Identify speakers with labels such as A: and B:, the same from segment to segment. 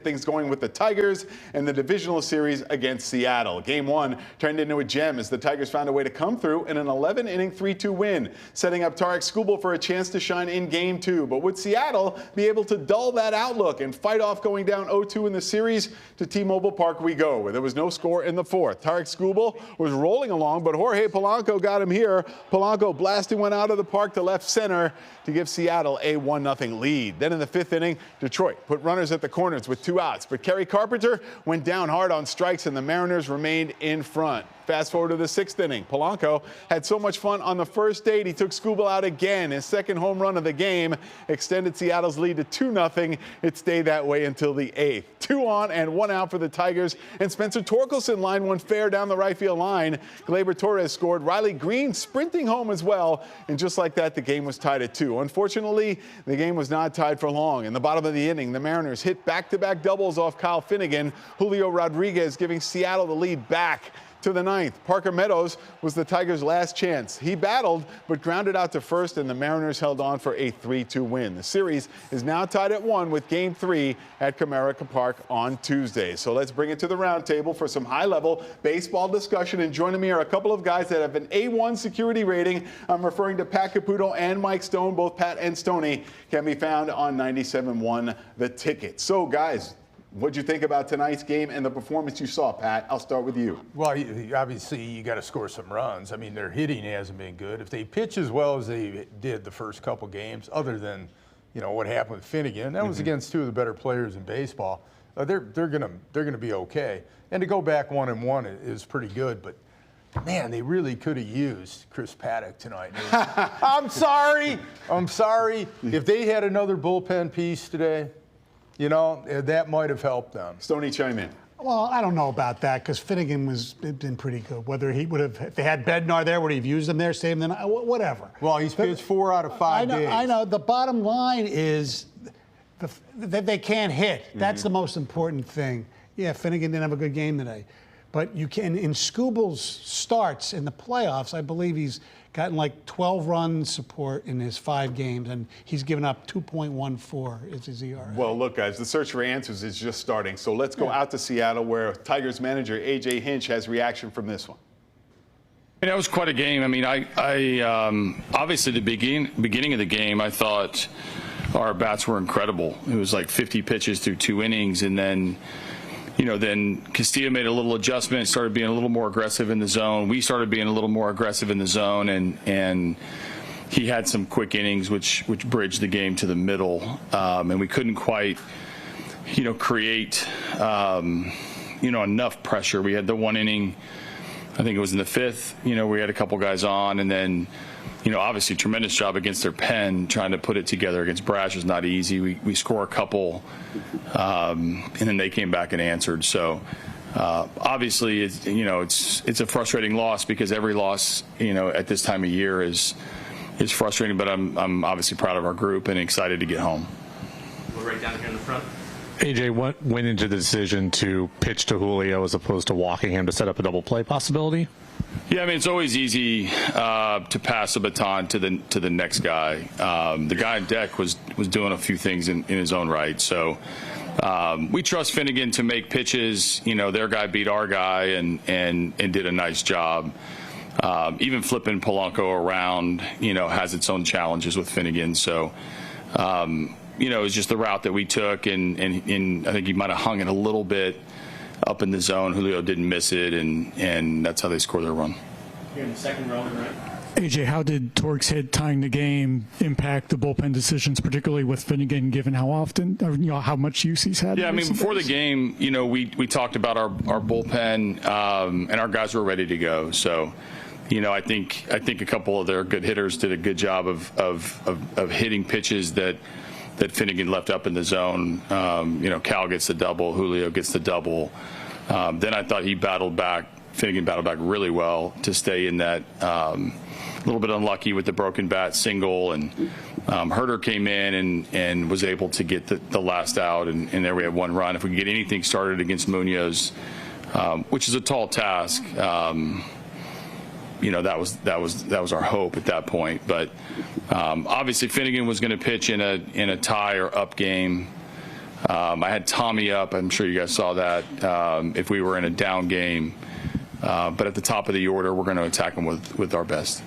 A: Things going with the Tigers and the divisional series against Seattle. Game 1 turned into a gem as the Tigers found a way to come through in an 11-inning 3-2 win, setting up Tarek Skubal for a chance to shine in Game 2. But would Seattle be able to dull that outlook and fight off going down 0-2 in the series? To T-Mobile Park we go, where there was no score in the fourth. Tarek Skubal was rolling along, but Jorge Polanco got him here. Polanco blasting one out of the park to left center to give Seattle a 1-0 lead. Then in the fifth inning, Detroit put runners at the corners with 2 outs, but Kerry Carpenter went down hard on strikes and the Mariners remained in front. Fast forward to the sixth inning. Polanco had so much fun on the first date, he took Skubal out again. His second home run of the game extended Seattle's lead to 2-0. It stayed that way until the eighth. 2 on and 1 out for the Tigers, and Spencer Torkelson lined one fair down the right field line. Gleyber Torres scored. Riley Green sprinting home as well, and just like that, the game was tied at 2. Unfortunately, the game was not tied for long. In the bottom of the inning, the Mariners hit back-to-back doubles off Kyle Finnegan. Julio Rodriguez giving Seattle the lead back to the ninth. Parker Meadows was the Tigers' last chance. He battled, but grounded out to first, and the Mariners held on for a 3-2 win. The series is now tied at 1 with Game 3 at Comerica Park on Tuesday. So let's bring it to the roundtable for some high-level baseball discussion. And joining me are a couple of guys that have an A1 security rating. I'm referring to Pat Caputo and Mike Stone. Both Pat and Stoney can be found on 97.1 The Ticket. So, guys, what'd you think about tonight's game and the performance you saw, Pat? I'll start with you.
B: Well, obviously, you got to score some runs. I mean, their hitting hasn't been good. If they pitch as well as they did the first couple games, other than, you know, what happened with Finnegan, that was against 2 of the better players in baseball. They're gonna be okay. And to go back 1-1 is pretty good. But man, they really could have used Chris Paddock tonight. I'm sorry. If they had another bullpen piece today, you know, that might have helped them.
A: Stoney, chime in.
C: Well, I don't know about that because Finnegan was been pretty good. Whether he would have, if they had Bednar there, would he have used him there, saved them? Whatever.
B: Well, he's pitched 4 out of 5 days.
C: I know. The bottom line is that they can't hit. That's the most important thing. Yeah, Finnegan didn't have a good game today. But you can, in Skubal's starts in the playoffs, I believe he's gotten like 12 run support in his 5 games, and he's given up 2.14 is his ERA.
A: Well, look, guys, the search for answers is just starting. So let's go out to Seattle, where Tigers manager A.J. Hinch has reaction from this one.
D: I mean, that was quite a game. I mean, I obviously the beginning of the game, I thought our bats were incredible. It was like 50 pitches through 2 innings, and then, you know, then Castillo made a little adjustment, started being a little more aggressive in the zone. We started being a little more aggressive in the zone, and he had some quick innings which bridged the game to the middle, and we couldn't quite, you know, create, you know, enough pressure. We had the 1 inning, I think it was in the 5th, you know, we had a couple guys on, and then, you know, obviously tremendous job against their pen, trying to put it together against Brash is not easy. We score a couple, and then they came back and answered. So obviously, you know, it's a frustrating loss because every loss, you know, at this time of year is frustrating. But I'm obviously proud of our group and excited to get home.
E: We're right down here in the front.
F: AJ, what went into the decision to pitch to Julio as opposed to walking him to set up a double play possibility?
D: Yeah, I mean, it's always easy to pass the baton to the next guy. The guy on deck was doing a few things in his own right. So we trust Finnegan to make pitches. You know, their guy beat our guy and did a nice job. Even flipping Polanco around, you know, has its own challenges with Finnegan. So, you know, it was just the route that we took, and I think he might have hung it a little bit up in the zone. Julio didn't miss it, and that's how they score their run.
E: Here in the second row, right?
G: AJ, how did Tork's hit tying the game impact the bullpen decisions, particularly with Finnegan, given how often, or, you know, how much use he's had?
D: Yeah, I mean, before the game, you know, we talked about our bullpen, and our guys were ready to go. So, you know, I think a couple of their good hitters did a good job of hitting pitches that Finnegan left up in the zone. You know, Cal gets the double, Julio gets the double. Then I thought Finnegan battled back really well to stay in that. A little bit unlucky with the broken bat single, and Herter came in and was able to get the last out, and there we had 1 run. If we could get anything started against Munoz, which is a tall task, you know, that was our hope at that point. But obviously Finnegan was going to pitch in a tie or up game. I had Tommy up. I'm sure you guys saw that. If we were in a down game, but at the top of the order, we're going to attack them with our best.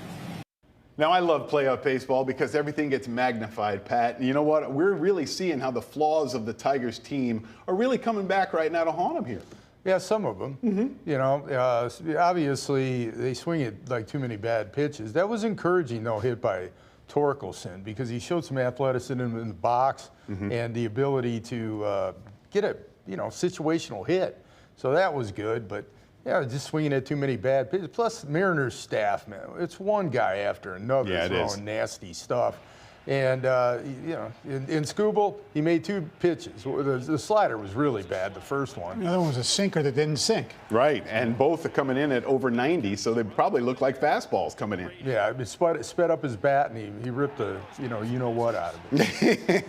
A: Now, I love playoff baseball because everything gets magnified, Pat. And you know what? We're really seeing how the flaws of the Tigers team are really coming back right now to haunt them here.
B: Yeah, some of them. You know, obviously they swing at like too many bad pitches. That was encouraging, though, hit by Torkelson, because he showed some athleticism in the box and the ability to get a situational hit. So that was good, but yeah, just swinging at too many bad pitches. Plus, Mariners staff, man, it's one guy after another throwing nasty stuff. And, in Skubal, he made 2 pitches. The slider was really bad, the first one.
C: The other one was a sinker that didn't sink.
A: Right, and both are coming in at over 90, so they probably look like fastballs coming in.
B: Yeah, it sped up his bat, and he ripped the you-know-what out of it.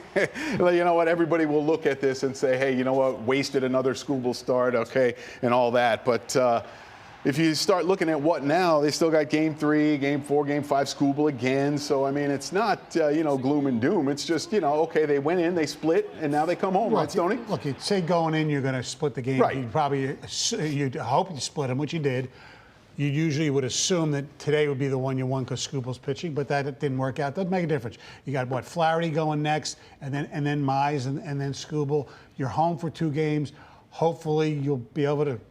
A: Well, you know what? Everybody will look at this and say, hey, you know what? Wasted another Skubal start, okay, and all that. But if you start looking at what now, they still got Game 3, Game 4, Game 5, Skubal again. So, I mean, it's not, gloom and doom. It's just, okay, they went in, they split, and now they come home, right, Stoney?
C: Look, you'd say going in you're going to split the game.
A: Right.
C: You'd hope you split them, which you did. You usually would assume that today would be the one you won because Skubal's pitching, but that didn't work out. Doesn't make a difference. You got, Flaherty going next, and then Mize, and then Skubal. You're home for 2 games. Hopefully you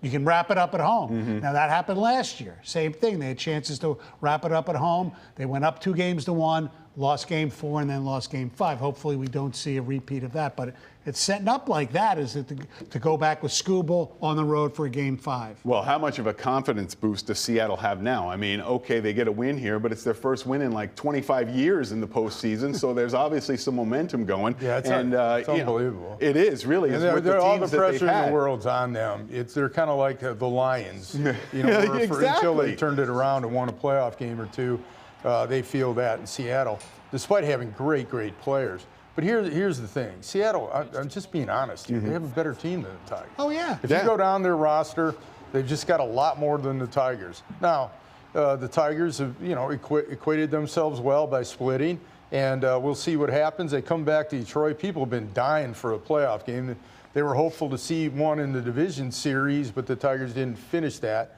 C: can wrap it up at home. Now that happened last year. Same thing. They had chances to wrap it up at home. They went up 2 games to 1, lost Game 4, and then lost Game 5. Hopefully we don't see a repeat of that. But it's setting up like that, is it, to go back with Skubal on the road for a Game 5.
A: Well, how much of a confidence boost does Seattle have now? I mean, okay, they get a win here, but it's their first win in like 25 years in the postseason, so there's obviously some momentum going.
B: Yeah, it's unbelievable.
A: It is, really.
B: And
A: with the
B: all the
A: teams
B: pressure
A: that
B: in the world's on them. They're kind of like the Lions,
A: Exactly.
B: until they turned it around and won a playoff game or 2. They feel that in Seattle, despite having great players. But here's the thing. Seattle, I'm just being honest here, they have a better team than the Tigers.
C: Oh, yeah.
B: If you go down their roster, they've just got a lot more than the Tigers. Now, the Tigers have, equated themselves well by splitting, and we'll see what happens. They come back to Detroit. People have been dying for a playoff game. They were hopeful to see one in the division series, but the Tigers didn't finish that.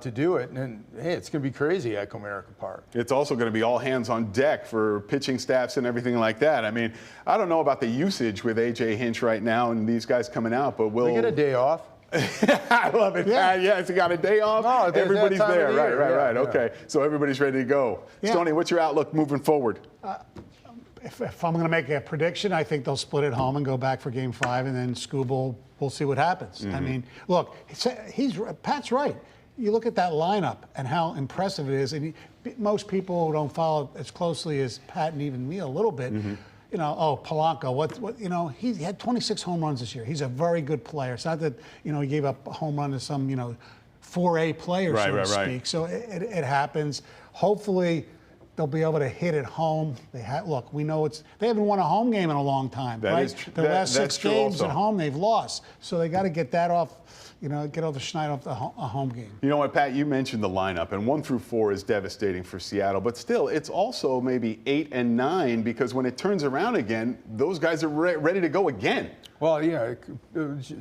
B: To do it. And hey, it's going to be crazy at Comerica Park.
A: It's also going to be all hands on deck for pitching staffs and everything like that. I mean, I don't know about the usage with A.J. Hinch right now and these guys coming out, but
B: They get a day off.
A: I love it.
C: Yeah.
A: Yes, you got a day off.
B: No,
A: everybody's
B: that time
A: there.
B: of the
A: Right.
B: year. Yeah.
A: Okay. So everybody's ready to go.
C: Yeah.
A: Stoney, what's your outlook moving forward?
C: If I'm going to make a prediction, I think they'll split at home and go back for Game 5, and then Skubal, we'll see what happens. I mean, look, Pat's right. You look at that lineup and how impressive it is, and most people who don't follow as closely as Pat and even me a little bit, Polanco, he had 26 home runs this year. He's a very good player. It's not that, he gave up a home run to some, 4A player, so to speak. So it happens. Hopefully they'll be able to hit at home. Look, we know they haven't won a home game in a long time, right? Their last 6 games at home, they've lost. So they got to get that off. Get all the schneid off a home game. You know
A: what, Pat, you mentioned the lineup, and 1 through 4 is devastating for Seattle, but still, it's also maybe 8 and 9, because when it turns around again, those guys are ready to go again.
B: Well,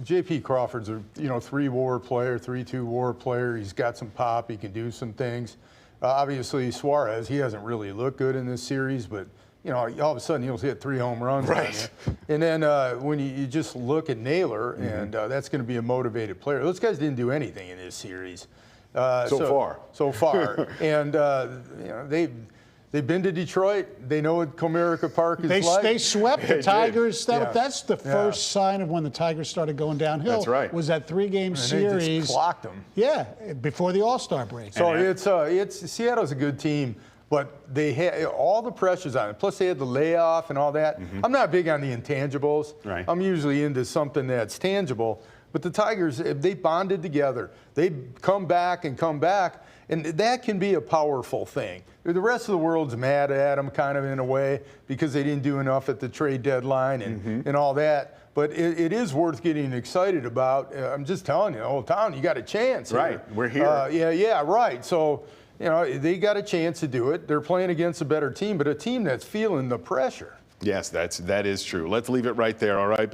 B: J.P. Crawford's a 3-WAR player, 3-2 WAR player. He's got some pop. He can do some things. Obviously, Suarez, he hasn't really looked good in this series, but all of a sudden he'll hit 3 home runs.
A: Right.
B: And then when you just look at Naylor, and that's going to be a motivated player. Those guys didn't do anything in this series.
A: So far.
B: And they've been to Detroit. They know what Comerica Park is like.
C: They swept the Tigers. That's the first sign of when the Tigers started going downhill.
A: That's right.
C: Was that 3-game series?
B: They just clocked them.
C: Yeah, before the All-Star break.
B: So it's Seattle's a good team. But they had all the pressures on it. Plus, they had the layoff and all that. I'm not big on the intangibles.
A: Right.
B: I'm usually into something that's tangible. But the Tigers, they bonded together. They come back, and that can be a powerful thing. The rest of the world's mad at them, kind of in a way, because they didn't do enough at the trade deadline and all that. But it is worth getting excited about. I'm just telling you, Old Town, you got a chance.
A: Right. We're here.
B: Right. So. They got a chance to do it. They're playing against a better team, but a team that's feeling the pressure.
A: Yes, that is true. Let's leave it right there, all right?